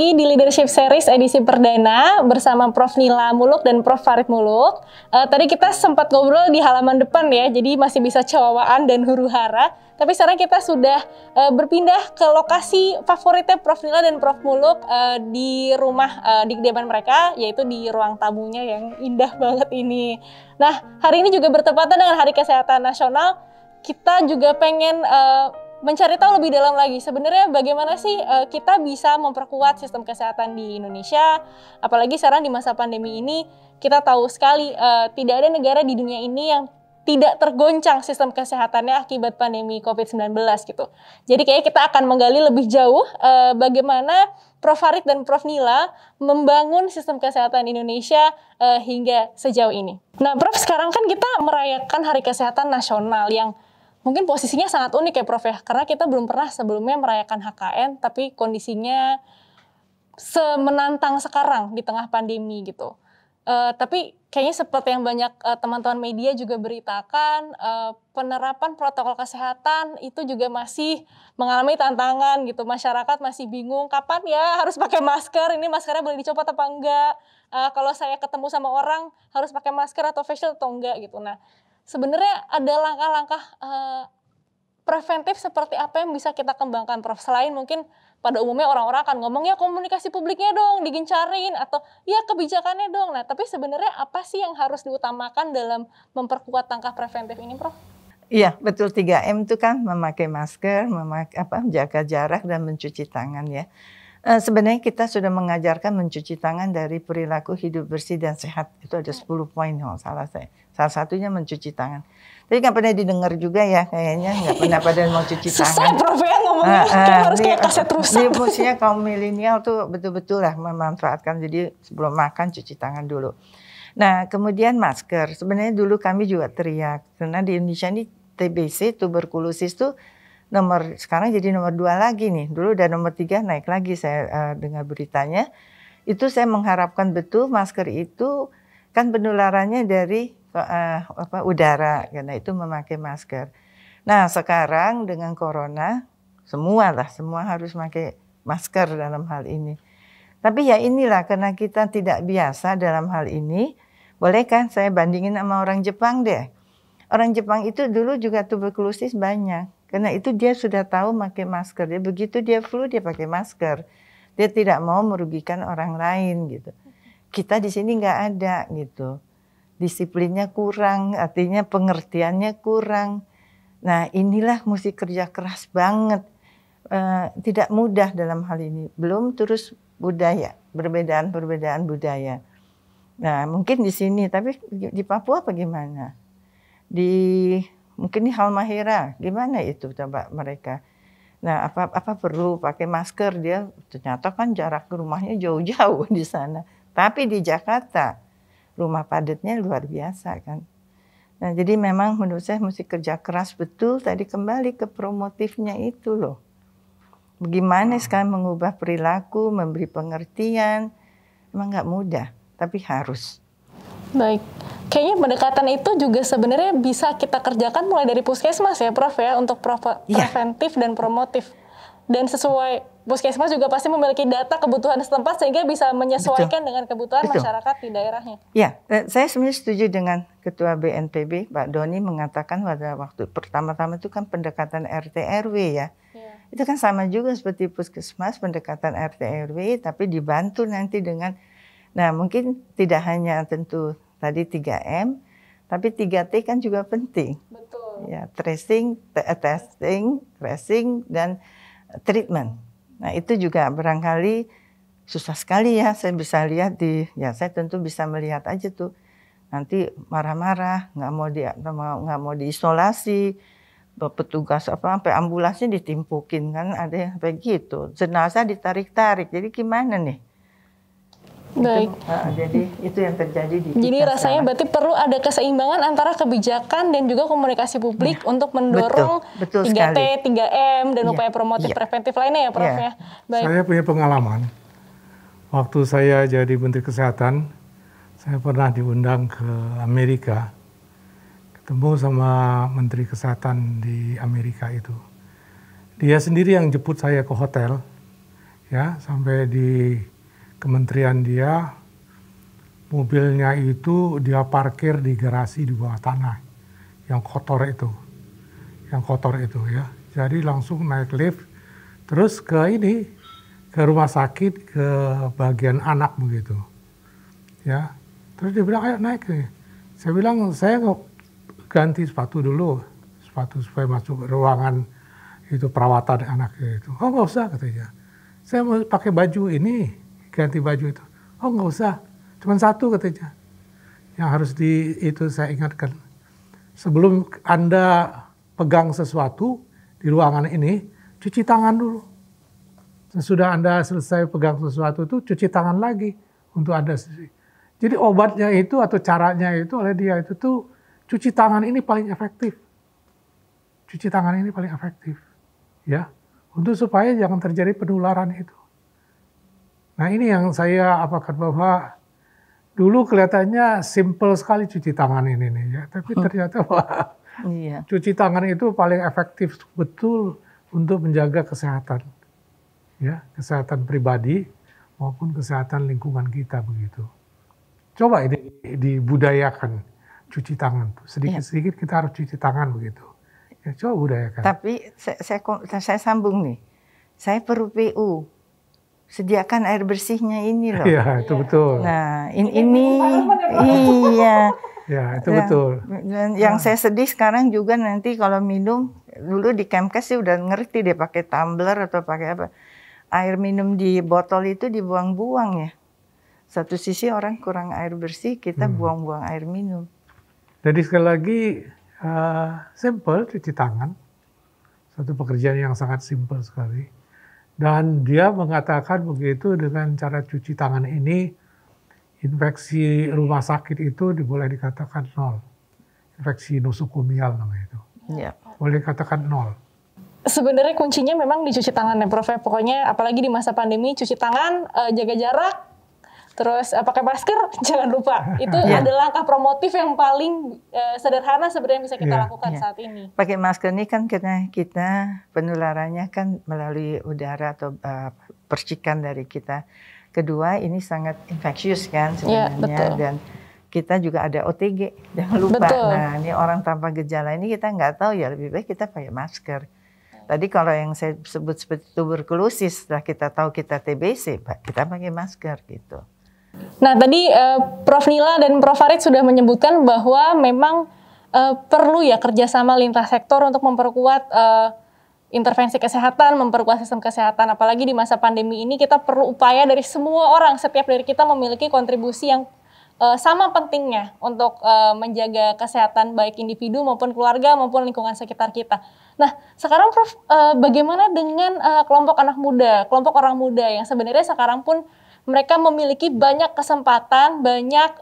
lagi di Leadership Series edisi perdana bersama Prof. Nila Muluk dan Prof. Farid Muluk. Tadi kita sempat ngobrol di halaman depan ya, jadi masih bisa cawaan dan huru-hara. Tapi sekarang kita sudah berpindah ke lokasi favoritnya Prof. Nila dan Prof. Muluk di rumah di kediaman mereka, yaitu di ruang tamunya yang indah banget ini. Nah, hari ini juga bertepatan dengan Hari Kesehatan Nasional. Kita juga pengen mencari tahu lebih dalam lagi sebenarnya bagaimana sih kita bisa memperkuat sistem kesehatan di Indonesia, apalagi sekarang di masa pandemi ini kita tahu sekali tidak ada negara di dunia ini yang tidak tergoncang sistem kesehatannya akibat pandemi COVID-19 gitu. Jadi kayaknya kita akan menggali lebih jauh bagaimana Prof. Farid dan Prof. Nila membangun sistem kesehatan Indonesia hingga sejauh ini. Nah, Prof, sekarang kan kita merayakan Hari Kesehatan Nasional yang mungkin posisinya sangat unik ya Prof ya, karena kita belum pernah sebelumnya merayakan HKN, tapi kondisinya semenantang sekarang di tengah pandemi gitu. Tapi kayaknya seperti yang banyak teman-teman media juga beritakan, penerapan protokol kesehatan itu juga masih mengalami tantangan gitu. Masyarakat masih bingung kapan ya harus pakai masker, ini maskernya boleh dicopot apa enggak, kalau saya ketemu sama orang harus pakai masker atau face shield atau enggak gitu. Nah, sebenarnya ada langkah-langkah preventif seperti apa yang bisa kita kembangkan, Prof? Selain mungkin pada umumnya orang-orang akan ngomong ya komunikasi publiknya dong digencarin atau ya kebijakannya dong. Nah, tapi sebenarnya apa sih yang harus diutamakan dalam memperkuat langkah preventif ini, Prof? Iya, betul 3M itu kan memakai masker, jaga jarak dan mencuci tangan ya. Sebenarnya kita sudah mengajarkan mencuci tangan dari perilaku hidup bersih dan sehat. Itu ada 10 poin kalau salah saya. Salah satunya mencuci tangan. Tapi nggak pernah didengar juga ya, kayaknya nggak pernah pada mau cuci tangan. Susah Prof ya ngomongnya, harus kayak kaset rusak. Mestinya kaum milenial tuh betul-betul lah memanfaatkan. Jadi sebelum makan cuci tangan dulu. Nah, kemudian masker. Sebenarnya dulu kami juga teriak. Karena di Indonesia ini TBC, tuberkulosis tuh sekarang jadi nomor 2 lagi nih. Dulu udah nomor 3, naik lagi saya dengar beritanya. Itu saya mengharapkan betul masker itu kan penularannya dari udara, karena itu memakai masker. Nah, sekarang dengan corona semua harus pakai masker dalam hal ini. Tapi ya inilah karena kita tidak biasa dalam hal ini. Boleh kan saya bandingin sama orang Jepang deh. Orang Jepang itu dulu juga tuberkulosis banyak. Karena itu dia sudah tahu pakai masker. Dia begitu dia flu dia pakai masker. Dia tidak mau merugikan orang lain gitu. Kita di sini nggak ada gitu. Disiplinnya kurang, artinya pengertiannya kurang. Nah, inilah mesti kerja keras banget. Tidak mudah dalam hal ini. Belum terus budaya, perbedaan budaya. Nah, mungkin di sini, tapi di Papua apa gimana? Mungkin di Halmahera, gimana itu coba mereka? Nah, apa perlu pakai masker? Dia ternyata kan jarak ke rumahnya jauh-jauh di sana. Tapi di Jakarta, rumah padatnya luar biasa kan. Nah, jadi memang menurut saya mesti kerja keras betul. Tadi kembali ke promotifnya itu loh. Bagaimana sekarang mengubah perilaku, memberi pengertian, emang nggak mudah, tapi harus. Baik. Kayaknya pendekatan itu juga sebenarnya bisa kita kerjakan mulai dari puskesmas ya Prof ya, untuk preventif dan promotif. Dan sesuai puskesmas juga pasti memiliki data kebutuhan setempat sehingga bisa menyesuaikan dengan kebutuhan masyarakat di daerahnya. Ya, saya sebenarnya setuju dengan Ketua BNPB Pak Doni mengatakan pada waktu pertama-tama itu kan pendekatan RT RW ya. Itu kan sama juga seperti puskesmas, pendekatan RT RW tapi dibantu nanti dengan, nah mungkin tidak hanya tentu tadi 3M, tapi 3T kan juga penting. Betul. Ya, testing, tracing, dan treatment. Nah, itu juga barangkali susah sekali ya. Saya bisa lihat saya tentu bisa melihat aja tuh. Nanti marah-marah, nggak mau diisolasi, petugas sampai ambulansnya ditimpukin kan, ada yang begitu. Jenazah ditarik-tarik. Jadi gimana nih? Baik. Jadi itu yang terjadi di kita. Jadi rasanya berarti perlu ada keseimbangan antara kebijakan dan juga komunikasi publik untuk mendorong betul 3T, sekali. 3M dan upaya promotif preventif lainnya ya Prof ya. Baik. Saya punya pengalaman. Waktu saya jadi Menteri Kesehatan, saya pernah diundang ke Amerika. Ketemu sama Menteri Kesehatan di Amerika itu. Dia sendiri yang jemput saya ke hotel. ya sampai di kementerian dia, mobilnya itu dia parkir di garasi di bawah tanah yang kotor itu ya. Jadi langsung naik lift terus ke rumah sakit, ke bagian anak begitu ya. Terus dia bilang ayo naik nih. Saya bilang saya ganti sepatu dulu, sepatu supaya masuk ruangan itu perawatan anaknya itu. Oh nggak usah katanya. Saya mau pakai baju ini, ganti baju itu. Oh nggak usah, cuma satu katanya. Yang harus itu saya ingatkan. Sebelum Anda pegang sesuatu di ruangan ini, cuci tangan dulu. Sesudah Anda selesai pegang sesuatu itu, cuci tangan lagi untuk Anda. Jadi obatnya itu atau caranya itu oleh dia itu tuh, cuci tangan ini paling efektif. Cuci tangan ini paling efektif. Ya, untuk supaya jangan terjadi penularan itu. Nah ini yang saya apakan bahwa dulu kelihatannya simple sekali cuci tangan ini nih ya, tapi ternyata wah, cuci tangan itu paling efektif betul untuk menjaga kesehatan, ya kesehatan pribadi maupun kesehatan lingkungan kita begitu. Coba ini dibudayakan cuci tangan, sedikit-sedikit kita harus cuci tangan begitu. Ya, coba budayakan. Tapi saya sambung nih. Saya perlu PU. Sediakan air bersihnya ini loh. Iya, itu betul. Nah, ini iya. Ya, itu betul. Dan yang saya sedih sekarang juga nanti kalau minum, dulu di Kemkes sih udah ngerti dia pakai tumbler atau pakai apa. Air minum di botol itu dibuang-buang ya. Satu sisi orang kurang air bersih, kita buang-buang air minum. Jadi sekali lagi, simple cuci tangan, satu pekerjaan yang sangat simple sekali. Dan dia mengatakan begitu dengan cara cuci tangan ini, infeksi rumah sakit itu boleh dikatakan 0. Infeksi nosokomial namanya itu. Ya. Boleh dikatakan 0. Sebenarnya kuncinya memang di cuci tangan ya Prof. Pokoknya apalagi di masa pandemi, cuci tangan, jaga jarak, terus pakai masker, jangan lupa. Itu adalah langkah promotif yang paling sederhana sebenarnya bisa kita lakukan saat ini. Pakai masker ini kan karena kita penularannya kan melalui udara atau percikan dari kita. Kedua ini sangat infeksius kan sebenarnya, dan kita juga ada OTG, jangan lupa. Betul. Nah ini orang tanpa gejala ini kita nggak tahu ya, lebih baik kita pakai masker. Tadi kalau yang saya sebut seperti tuberkulosis, setelah kita tahu kita TBC, kita pakai masker gitu. Nah tadi Prof. Nila dan Prof. Farid sudah menyebutkan bahwa memang perlu ya kerjasama lintas sektor untuk memperkuat intervensi kesehatan, memperkuat sistem kesehatan. Apalagi di masa pandemi ini kita perlu upaya dari semua orang, setiap dari kita memiliki kontribusi yang sama pentingnya untuk menjaga kesehatan baik individu maupun keluarga maupun lingkungan sekitar kita. Nah sekarang Prof, bagaimana dengan kelompok anak muda, kelompok orang muda yang sebenarnya sekarang pun mereka memiliki banyak kesempatan, banyak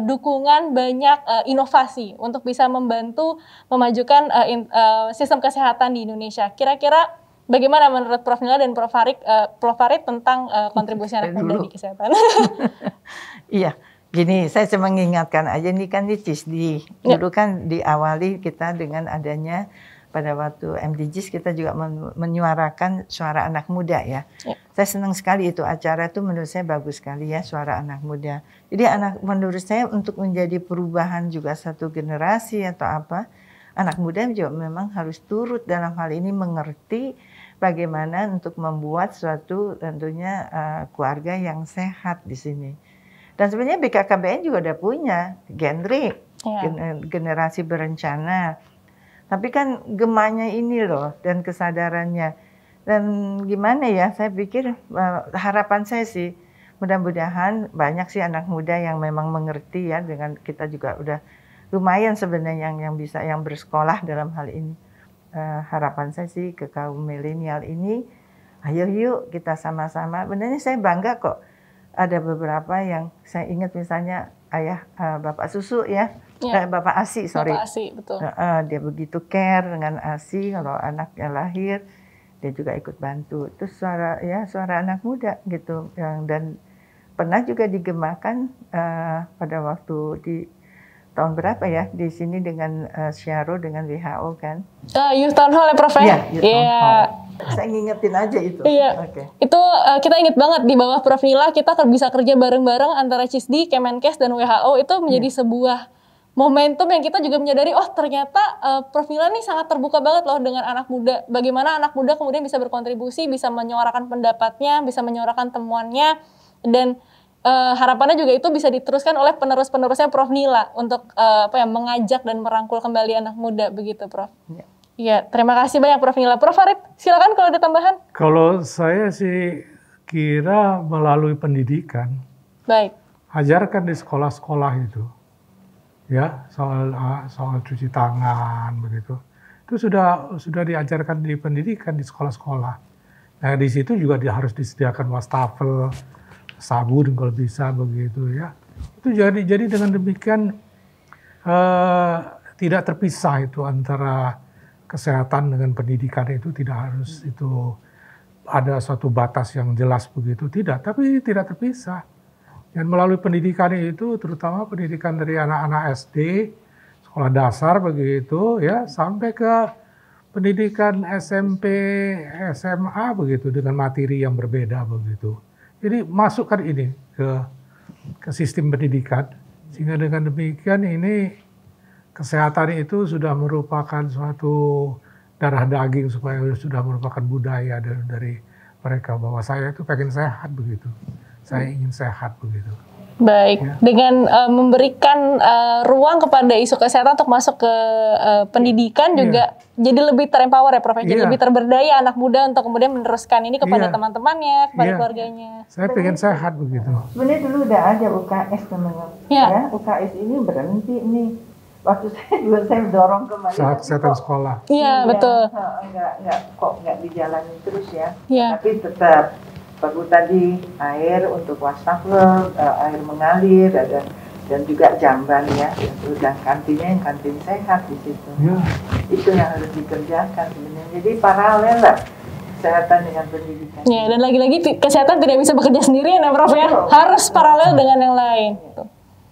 dukungan, banyak inovasi untuk bisa membantu memajukan sistem kesehatan di Indonesia. Kira-kira bagaimana menurut Prof. Nila dan Prof. Farid tentang kontribusi anak muda di kesehatan? Iya, gini saya cuma mengingatkan aja, ini kan di CISDI. Dulu kan diawali kita dengan adanya pada waktu MDGs kita juga menyuarakan suara anak muda ya. Saya senang sekali itu acara itu, menurut saya bagus sekali ya, suara anak muda. Jadi menurut saya untuk menjadi perubahan juga satu generasi atau apa, anak muda juga memang harus turut dalam hal ini, mengerti bagaimana untuk membuat suatu tentunya keluarga yang sehat di sini. Dan sebenarnya BKKBN juga udah punya genre generasi berencana. Tapi kan gemanya ini loh dan kesadarannya. Dan gimana ya, saya pikir harapan saya sih mudah-mudahan banyak sih anak muda yang memang mengerti ya, dengan kita juga udah lumayan sebenarnya yang bisa yang bersekolah dalam hal ini. Harapan saya sih ke kaum milenial ini, ayo yuk kita sama-sama. Benarnya saya bangga kok. Ada beberapa yang saya ingat misalnya Bapak Susu ya. Bapak Asi, sorry. Bapak Asi, betul. Dia begitu care dengan Asi, kalau anaknya lahir, dia juga ikut bantu. Itu suara anak muda gitu. Dan pernah juga digemakan pada waktu di tahun berapa ya, di sini dengan Syaro dengan WHO kan. Youth Town Hall ya Prof? Iya, Youth Town Hall. Saya ngingetin aja itu. Iya, itu kita inget banget di bawah Prof Nila kita bisa kerja bareng-bareng antara CISDI, Kemenkes, dan WHO itu menjadi sebuah momentum yang kita juga menyadari, oh ternyata Prof Nila nih sangat terbuka banget loh dengan anak muda. Bagaimana anak muda kemudian bisa berkontribusi, bisa menyuarakan pendapatnya, bisa menyuarakan temuannya, dan harapannya juga itu bisa diteruskan oleh penerus-penerusnya Prof Nila untuk mengajak dan merangkul kembali anak muda begitu, Prof. Iya, terima kasih banyak Prof Nila. Prof Farid, silakan kalau ada tambahan. Kalau saya sih kira melalui pendidikan. Baik. Ajarkan di sekolah-sekolah itu, ya soal cuci tangan begitu. Itu sudah diajarkan di pendidikan di sekolah-sekolah. Nah di situ juga harus disediakan wastafel, sabun kalau bisa begitu ya. Itu jadi dengan demikian tidak terpisah itu antara kesehatan dengan pendidikan, itu tidak harus itu ada suatu batas yang jelas begitu, tidak, tapi tidak terpisah. Dan melalui pendidikan itu, terutama pendidikan dari anak-anak SD, sekolah dasar begitu ya, sampai ke pendidikan SMP, SMA begitu dengan materi yang berbeda begitu. Jadi masukkan ini ke sistem pendidikan, sehingga dengan demikian ini kesehatan itu sudah merupakan suatu darah daging, supaya sudah merupakan budaya dari mereka, bahwa saya itu pengen sehat begitu. Saya ingin sehat begitu. Baik, ya. Dengan memberikan ruang kepada isu kesehatan untuk masuk ke pendidikan juga jadi lebih terempower ya Prof, jadi lebih terberdaya anak muda untuk kemudian meneruskan ini kepada teman-temannya, kepada keluarganya. Saya pengen sehat begitu. Sebenarnya dulu udah ada UKS teman-teman, ya UKS ini berhenti nih. Waktu saya dorong kembali. Kesehatan sekolah. Iya, betul. Nggak dijalanin terus ya. Ya. Tapi tetap perlu tadi air untuk wastafel, air mengalir, dan juga jamban ya. Dan kantinnya yang kantin sehat di situ. Ya. Itu yang harus dikerjakan sebenarnya. Jadi paralel lah kesehatan dengan pendidikan. Ya, dan lagi-lagi kesehatan tidak bisa bekerja sendirian ya Prof ya. Harus paralel dengan yang lain.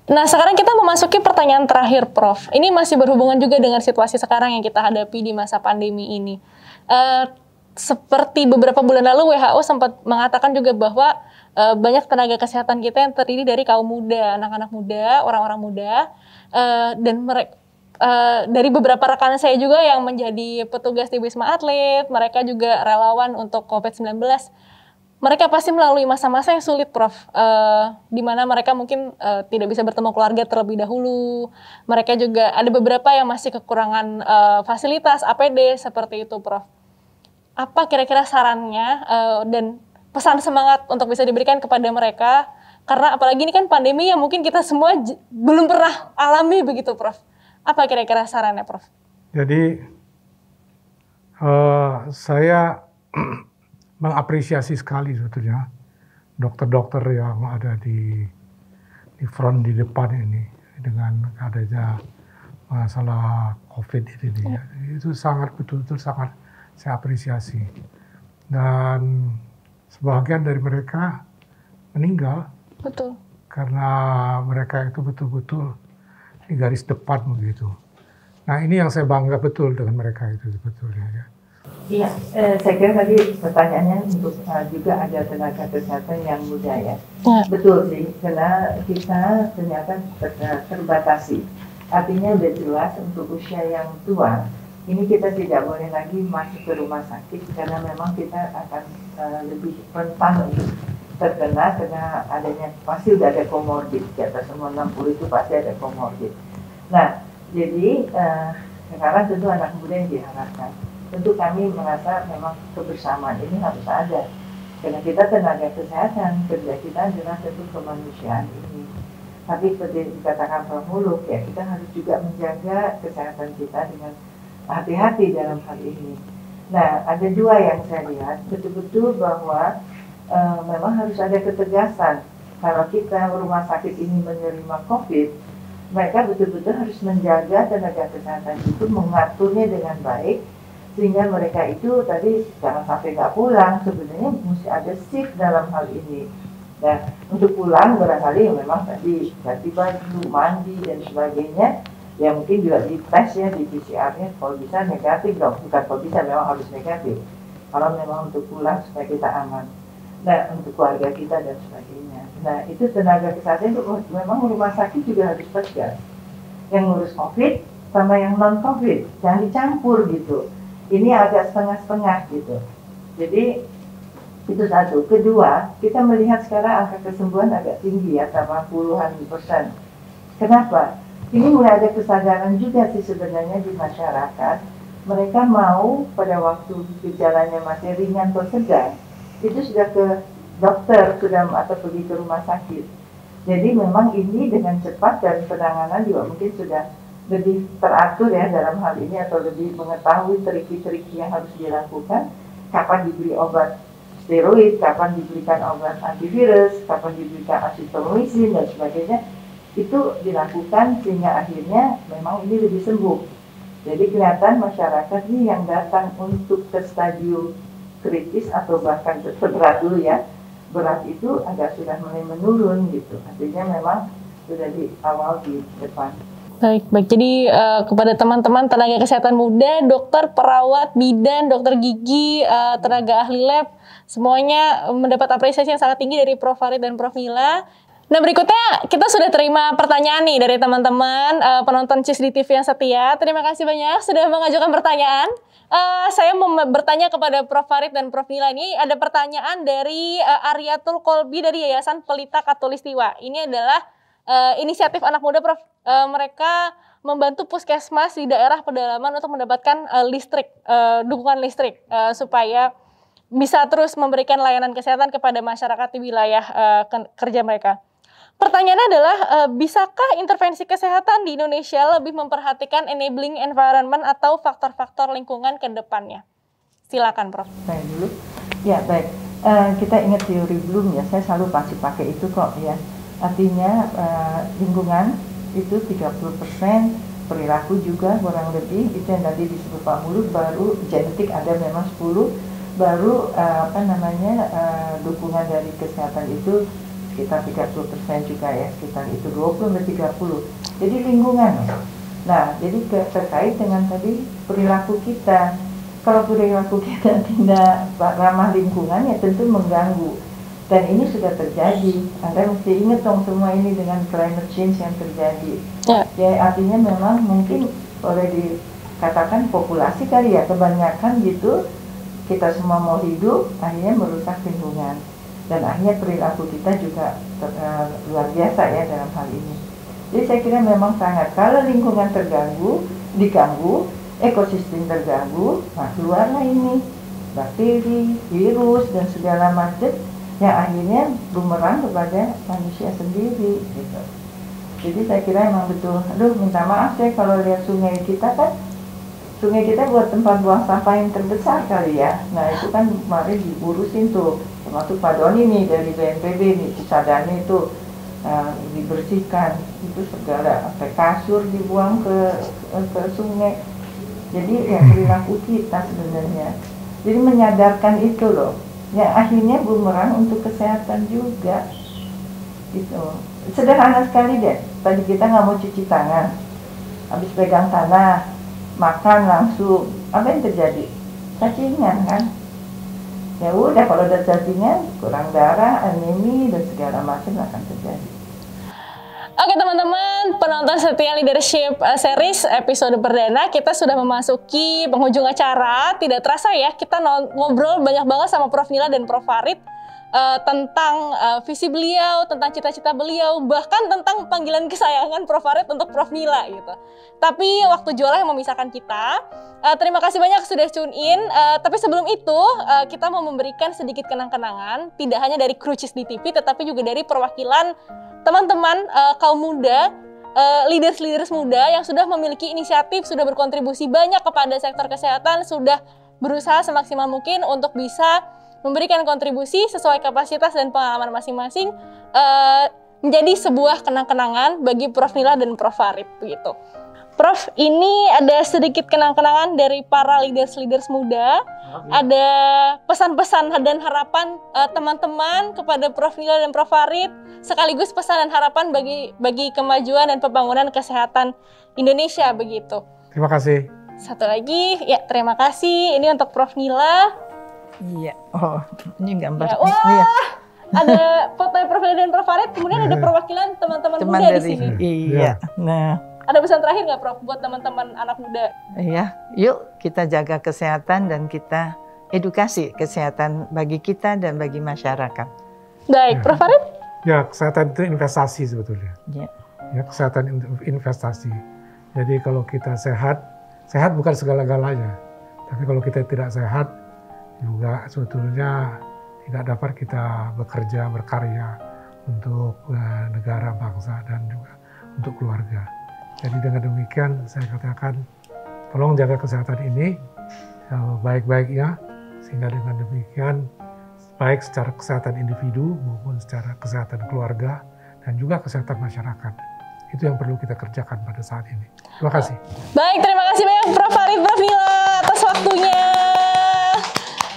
Nah, sekarang kita memasuki pertanyaan terakhir, Prof. Ini masih berhubungan juga dengan situasi sekarang yang kita hadapi di masa pandemi ini. Seperti beberapa bulan lalu, WHO sempat mengatakan juga bahwa banyak tenaga kesehatan kita yang terdiri dari kaum muda, anak-anak muda, orang-orang muda, dan mereka dari beberapa rekan saya juga yang menjadi petugas di Wisma Atlet, mereka juga relawan untuk COVID-19. Mereka pasti melalui masa-masa yang sulit, Prof. Di mana mereka mungkin tidak bisa bertemu keluarga terlebih dahulu. Mereka juga ada beberapa yang masih kekurangan fasilitas APD seperti itu, Prof. Apa kira-kira sarannya dan pesan semangat untuk bisa diberikan kepada mereka? Karena apalagi ini kan pandemi yang mungkin kita semua belum pernah alami begitu, Prof. Apa kira-kira sarannya, Prof? Jadi saya mengapresiasi sekali sebetulnya dokter-dokter yang ada di front di depan ini dengan adanya masalah COVID ini. Ya. Itu sangat betul-betul sangat saya apresiasi. Dan sebagian dari mereka meninggal. Betul. Karena mereka itu betul-betul di garis depan begitu. Nah ini yang saya bangga betul dengan mereka itu sebetulnya ya. Iya, saya kira tadi pertanyaannya untuk juga ada tenaga kesehatan yang muda ya. Betul sih, karena kita ternyata terbatasi. Artinya udah jelas untuk usia yang tua, ini kita tidak boleh lagi masuk ke rumah sakit karena memang kita akan lebih rentan untuk terkena karena adanya pasti udah ada komorbid, di atas umur 60 itu pasti ada komorbid. Nah, jadi sekarang tentu anak muda yang diharapkan. Tentu kami merasa memang kebersamaan ini harus ada. Karena kita tenaga kesehatan, kerja kita adalah tentu kemanusiaan ini. Tapi seperti dikatakan Prof Muluk, ya kita harus juga menjaga kesehatan kita dengan hati-hati dalam hal ini. Nah, ada dua yang saya lihat, betul-betul bahwa memang harus ada ketegasan. Kalau kita rumah sakit ini menerima COVID, mereka betul-betul harus menjaga tenaga kesehatan itu, mengaturnya dengan baik, sehingga mereka itu tadi jangan sampai nggak pulang. Sebenarnya mesti ada shift dalam hal ini. Nah, untuk pulang barangkali memang tadi ganti baju, mandi dan sebagainya, ya mungkin juga dites ya di PCR-nya, kalau bisa negatif dong, bukan kalau bisa memang harus negatif. Kalau memang untuk pulang supaya kita aman. Nah, untuk keluarga kita dan sebagainya. Nah, itu tenaga kesehatan itu memang rumah sakit juga harus tegas. Yang ngurus COVID sama yang non-COVID, jangan dicampur gitu. Ini agak setengah-setengah gitu. Jadi itu satu. Kedua, kita melihat sekarang angka kesembuhan agak tinggi ya, 80-an%. Kenapa? Ini mulai ada kesadaran juga sih sebenarnya di masyarakat. Mereka mau pada waktu gejalanya masih ringan atau sedang, itu sudah ke dokter atau pergi ke rumah sakit. Jadi memang ini dengan cepat dan penanganan juga mungkin sudah lebih teratur ya dalam hal ini, atau lebih mengetahui triki-triki yang harus dilakukan, kapan diberi obat steroid, kapan diberikan obat antivirus, kapan diberikan azitromisin dan sebagainya, itu dilakukan sehingga akhirnya memang ini lebih sembuh. Jadi kelihatan masyarakat ini yang datang untuk ke stadium kritis atau bahkan seberat dulu ya, berat itu agak sudah mulai menurun gitu. Artinya memang sudah di awal di depan. Baik. Jadi kepada teman-teman tenaga kesehatan muda, dokter, perawat, bidan, dokter gigi, tenaga ahli lab, semuanya mendapat apresiasi yang sangat tinggi dari Prof. Farid dan Prof. Nila. Nah, berikutnya kita sudah terima pertanyaan nih dari teman-teman penonton CISDI TV yang setia. Terima kasih banyak sudah mengajukan pertanyaan. Saya mau bertanya kepada Prof. Farid dan Prof. Nila. Ini ada pertanyaan dari Aryatul Kolbi dari Yayasan Pelita Katulistiwa. Ini adalah inisiatif anak muda, Prof. Mereka membantu puskesmas di daerah pedalaman untuk mendapatkan listrik, dukungan listrik supaya bisa terus memberikan layanan kesehatan kepada masyarakat di wilayah kerja mereka. Pertanyaannya adalah, bisakah intervensi kesehatan di Indonesia lebih memperhatikan enabling environment atau faktor-faktor lingkungan ke depannya? Silakan, Prof. Saya dulu. Ya, baik. Kita ingat teori Bloom ya, saya selalu pasti pakai itu kok ya. Artinya lingkungan itu 30%, perilaku juga kurang lebih, itu yang tadi disebut Pak Muluk, baru genetik ada memang 10, baru dukungan dari kesehatan itu sekitar 30% juga ya, sekitar itu 20-30. Jadi lingkungan. Nah, jadi terkait dengan tadi perilaku kita. Kalau perilaku kita tidak ramah lingkungan ya tentu mengganggu. Dan ini sudah terjadi. Anda mesti ingat dong semua ini dengan climate change yang terjadi. Ya artinya memang mungkin boleh dikatakan populasi kali ya, kebanyakan gitu. Kita semua mau hidup, akhirnya merusak lingkungan. Dan akhirnya perilaku kita juga luar biasa ya dalam hal ini. Jadi saya kira memang sangat, kalau lingkungan diganggu, ekosistem terganggu, nah keluarlah ini bakteri, virus, dan segala macam yang akhirnya bumerang kepada manusia sendiri gitu. Jadi saya kira memang betul, minta maaf saya kalau lihat sungai kita kan, sungai kita buat tempat buang sampah yang terbesar kali ya. Nah itu kan kemarin diurusin tuh, termasuk Pak Doni nih dari BNPB nih, Cisadane itu dibersihkan, itu segala sampai kasur dibuang ke sungai. Jadi ya perilaku kita sebenarnya. Jadi menyadarkan itu loh, yang akhirnya bumerang untuk kesehatan juga. Gitu. Sederhana sekali deh. Tadi kita nggak mau cuci tangan, habis pegang tanah, makan langsung, apa yang terjadi? Cacingan kan? Ya udah, kalau udah cacingan, kurang darah, anemi dan segala macam akan terjadi. Oke teman-teman, penonton setia Leadership Series episode perdana, kita sudah memasuki penghujung acara. Tidak terasa ya, kita ngobrol banyak banget sama Prof. Nila dan Prof. Farid tentang visi beliau, tentang cita-cita beliau, bahkan tentang panggilan kesayangan Prof. Farid untuk Prof. Nila gitu. Tapi waktu jualan yang memisahkan kita. Terima kasih banyak sudah tune in. Tapi sebelum itu kita mau memberikan sedikit kenang-kenangan, tidak hanya dari kru CISDI TV, tetapi juga dari perwakilan teman-teman kaum muda, leaders muda yang sudah memiliki inisiatif, sudah berkontribusi banyak kepada sektor kesehatan, sudah berusaha semaksimal mungkin untuk bisa memberikan kontribusi sesuai kapasitas dan pengalaman masing-masing menjadi sebuah kenang-kenangan bagi Prof. Nila dan Prof. Farid begitu. Prof, ini ada sedikit kenang-kenangan dari para leaders muda. Ada pesan-pesan dan harapan teman-teman kepada Prof. Nila dan Prof. Farid, sekaligus pesan dan harapan bagi kemajuan dan pembangunan kesehatan Indonesia begitu. Terima kasih. Satu lagi, ya terima kasih. Ini untuk Prof. Nila. Iya. Oh, ini gambar. Ya, wah, Iya. ada foto Prof Nila dan Prof Farid, kemudian ada perwakilan teman-teman Teman muda di dari sini. iya. Nah, Ada pesan terakhir nggak Prof buat teman-teman anak muda? iya. Yuk kita jaga kesehatan dan kita edukasi kesehatan bagi kita dan bagi masyarakat. Baik, Prof Farid? Ya, kesehatan itu investasi sebetulnya. Ya. Ya, kesehatan investasi. Jadi kalau kita sehat, sehat bukan segala-galanya. Tapi kalau kita tidak sehat, juga sebetulnya tidak dapat kita bekerja, berkarya untuk negara, bangsa, dan juga untuk keluarga. Jadi dengan demikian saya katakan, tolong jaga kesehatan ini baik-baiknya, sehingga dengan demikian baik secara kesehatan individu maupun secara kesehatan keluarga dan juga kesehatan masyarakat. Itu yang perlu kita kerjakan pada saat ini. Terima kasih. Baik, terima kasih banyak Prof Farid, Prof Nila atas waktunya.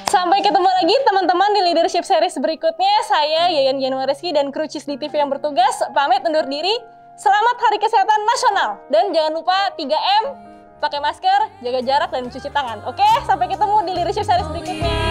Sampai ketemu lagi teman-teman di Leadership Series berikutnya. Saya Yayan Januariski dan kru Cisdi TV yang bertugas pamit undur diri. Selamat Hari Kesehatan Nasional. Dan jangan lupa 3M, pakai masker, jaga jarak, dan cuci tangan. Oke, sampai ketemu di Leadership Series berikutnya.